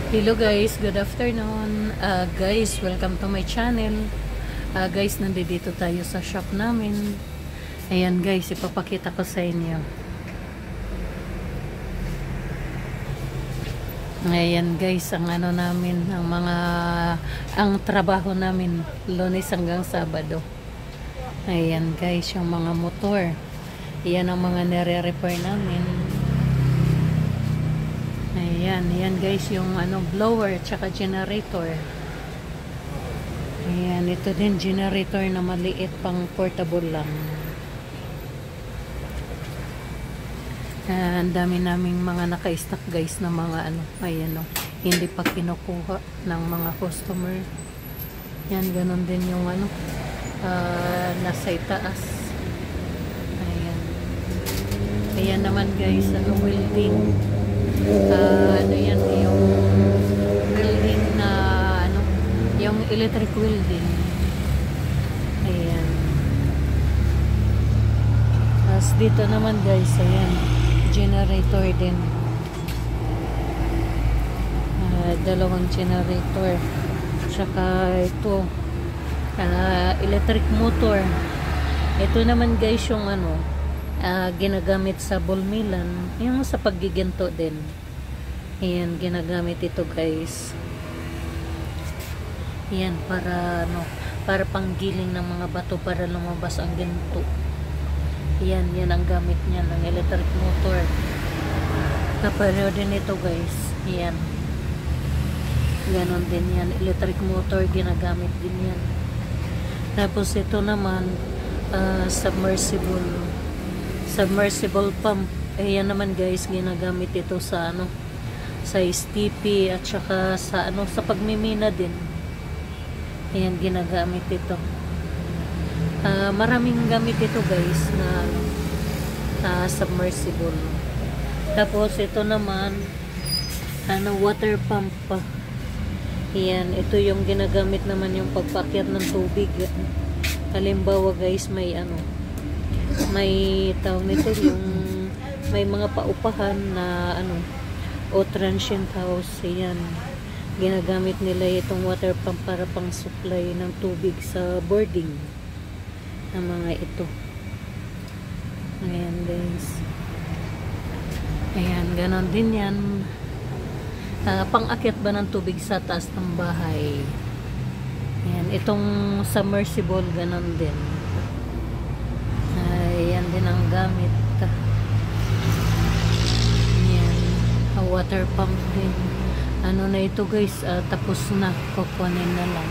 Hello guys, good afternoon. Guys, welcome to my channel. Guys, nandito tayo sa shop namin. Ayan guys, ipapakita ko sa inyo. Ayan guys, ang ano namin, ang trabaho namin, Lunes hanggang Sabado. Ayan guys, yung mga motor. Ayan ang mga nire-repair namin. Ayan guys, yung blower tsaka generator. Ayan, ito din generator na maliit, pang portable lang. Ang dami naming mga naka-stock guys na mga ayan hindi pa kinukuha ng mga customer. Yan, ganun din yung nasa itaas. Ayan naman guys, welding. Yan yung welding na yung electric welding. Ayan. Tapos dito naman guys, ayan, generator din. Dalawang generator. Tsaka ito, electric motor. Ito naman guys yung ginagamit sa bulmilan, yung sa paggiginto din. Ayan, ginagamit ito guys. Ayan, para panggiling ng mga bato para lumabas ang ginto. Ayan, yan ang gamit niya ng electric motor. Kapareho din ito guys. Ayan, ganon din yan, electric motor, ginagamit din yan. Tapos ito naman, submersible pump. Ayan naman guys, ginagamit ito sa sa STP at saka sa sa pagmimina din. Ayan, ginagamit ito. Maraming gamit ito guys na submersible. Tapos ito naman water pump pa. Ayan, ito yung ginagamit naman yung pagpakyat ng tubig. Halimbawa guys, may tawag nito, yung may mga paupahan na o transient house. Ayan, ginagamit nila itong water pump para pang supply ng tubig sa boarding ng mga ito. Ayan guys, ayan, ganon din yan. Pang-akyat ba ng tubig sa taas ng bahay. Ayan, itong submersible ganon din. Ayan din ang gamit. Ayan, water pump din. Na ito guys, tapos na, kukunin na lang.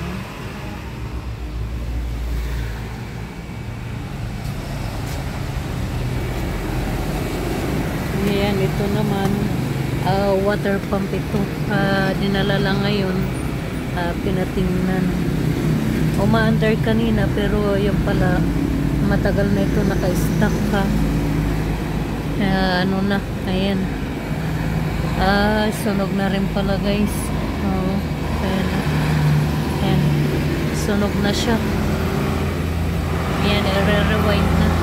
Ayan, ito naman water pump ito. Dinala lang ngayon, pinatingnan. Umaandar kanina pero yung pala matagal na ito naka-stock ka. Na, ayan. Sunog na rin pala guys. Ayan. Sunog na siya. Ayan, i-rewind na.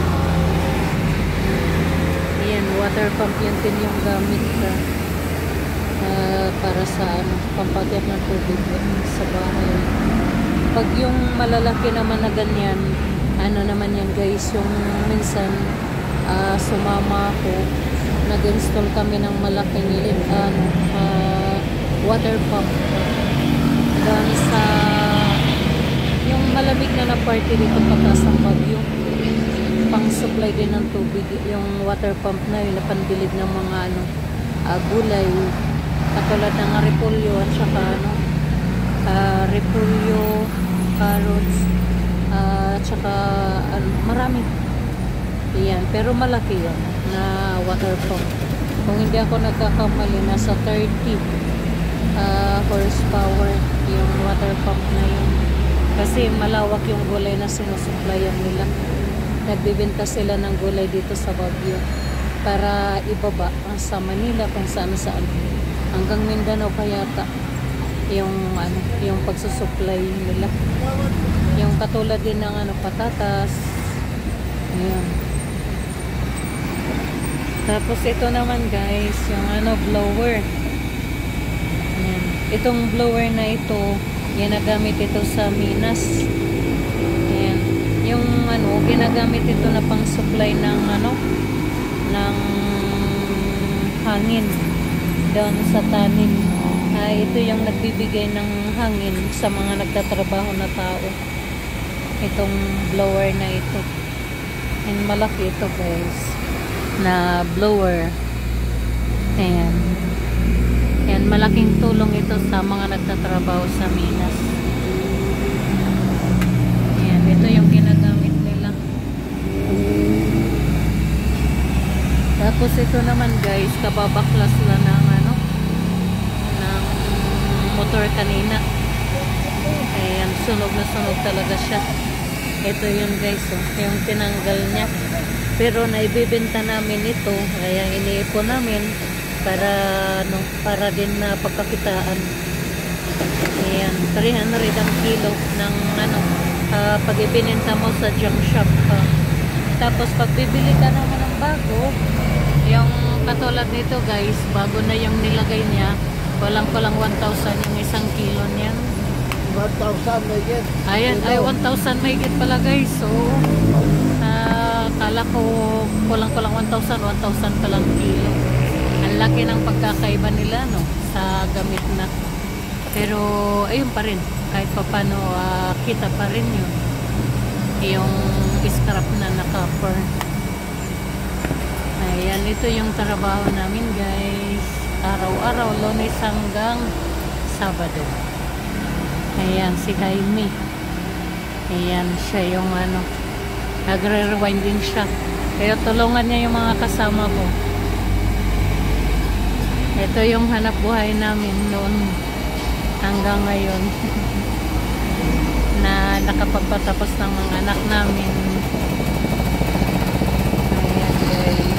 Ayan, water pump yan din yung gamit para sa pampakyat ng tubig sa bahay. Pag yung malalaki naman na ganyan, naman yan guys, yung minsan sumama ako, nag-install kami ng malaking water pump dan sa yung malamig na party dito pagkas ng bagyo, pang supply din ng tubig. Yung water pump na yun, napandilig ng mga gulay katulad ng repolyo at saka repolyo, carrots, at saka marami. Ayan, pero malaki yan na water pump. Kung hindi ako nagkakamali, nasa 30 horsepower yung water pump na yun. Kasi malawak yung gulay na sinusuplayan nila. Nagbibenta sila ng gulay dito sa Baguio para ibaba sa Manila, kung saan hanggang Mindanao pa yata yung pagsusupply nila. Yung katulad din ng patatas. Ayan. Tapos ito naman guys, yung blower. Ayan. Itong blower na ito, ginagamit ito sa Minas. Ayan. Yung ano, ginagamit ito na pang supply ng ano, ng hangin doon sa tanim. Ito yung nagbibigay ng hangin sa mga nagtatrabaho na tao. Itong blower na ito. And malaki ito guys, na blower. Ayan. Ayan, malaking tulong ito sa mga nagtatrabaho sa Minas. Ayan, ito yung ginagamit nila. Tapos ito naman guys, kababaklas na ng ano, ng motor kanina. Ayan, sunog na sunog talaga siya. Ito yun guys, oh, yung tinanggal niya. Pero naibibenta namin ito, kaya iniipon namin para ano, para din na pagkakitaan. Ayan, 300 ang kilo ng ano, pag ibinenta mo sa junk shop. Tapos pag bibili ka naman ng bago, yung katulad nito guys, bago na yung nilagay niya, walang 1,000 yung isang kilo niyan. 1,000 may get. Ayan, ay 1,000 may get pala guys. So, kala ko kulang 1,000 pa lang kilo. Ang laki ng pagkakaiba nila no, sa gamit na. Pero, ayun pa rin. Kahit pa paano, kita pa rin yun. Yung scrap na naka-cover. Ayan, ito yung trabaho namin guys. Araw-araw, Lunes hanggang Sabado. Ayan, si Jaime. Ayan, siya yung ano, nagre-rewind din siya. Kaya tulungan niya yung mga kasama ko. Ito yung hanap buhay namin noon hanggang ngayon. Na nakapagpatapos ng mga anak namin. Ayan guys.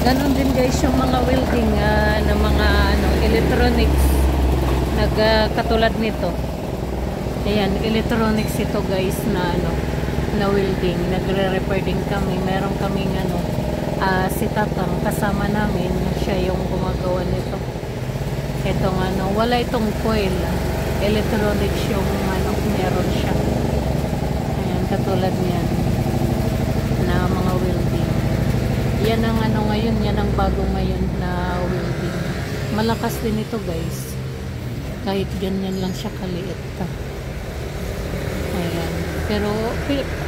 Ganon din guys yung mga welding ng mga ano, electronics katulad nito. Ayan, electronics ito guys na ano, na welding. Nagre-repair din kami. Meron kaming ano, si Tatang kasama namin, siya yung gumagawa nito. Itong ano, wala itong coil. Electronics yung ano, meron siya. Ayan, katulad niyan na mga welding. Yan ang ano ngayon, yan ang bago ngayon na welding. Malakas din ito guys. Kahit ganyan lang siya kaliit. Ayan. Pero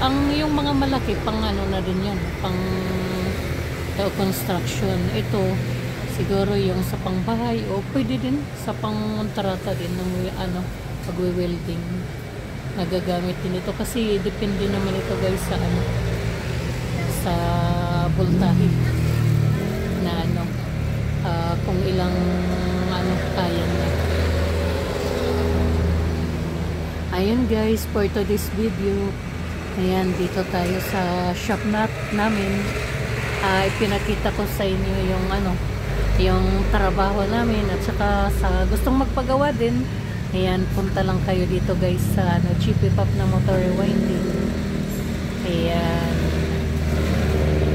ang yung mga malaki pang ano na din yan, pang construction. Ito siguro yung sa pangbahay o pwede din sa pangkontrata din ng ano, pagwe-welding. nagagamit din ito kasi depende naman ito guys sa ano, sa voltahe na ano, kung ilang ano kaya na. Ayun guys, for today's video, ayan, dito tayo sa shop namin. Ipinakita ko sa inyo yung ano, yung trabaho namin at saka sa gustong magpagawa din. Ayan, punta lang kayo dito guys sa ano, Chippy Pop na motor rewinding. Ayan.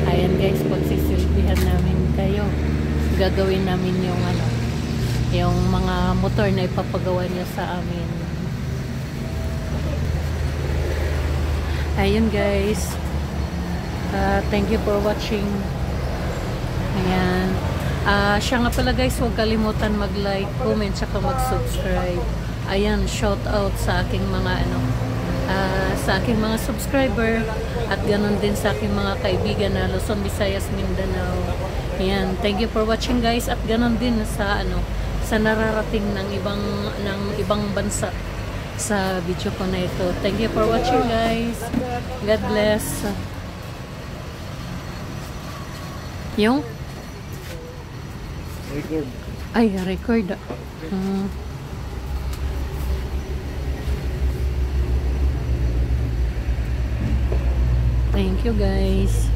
Ayan guys, pagsisilbihan namin kayo. Gagawin namin yung ano, yung mga motor na ipapagawa niyo sa amin. Ayun guys, thank you for watching. Ayan, siya nga pala guys, huwag kalimutan mag-like, comment, saka mag-subscribe. Ayan, shout out sa aking mga ano, sa aking mga subscriber at ganun din sa aking mga kaibigan na Luzon, Visayas, Mindanao. Ayan, thank you for watching guys, at ganun din sa ano, sa nararating ng ibang bansa sa video ko na ito. Thank you for watching guys. God bless. Yung? Record. Ay, record. Thank you guys.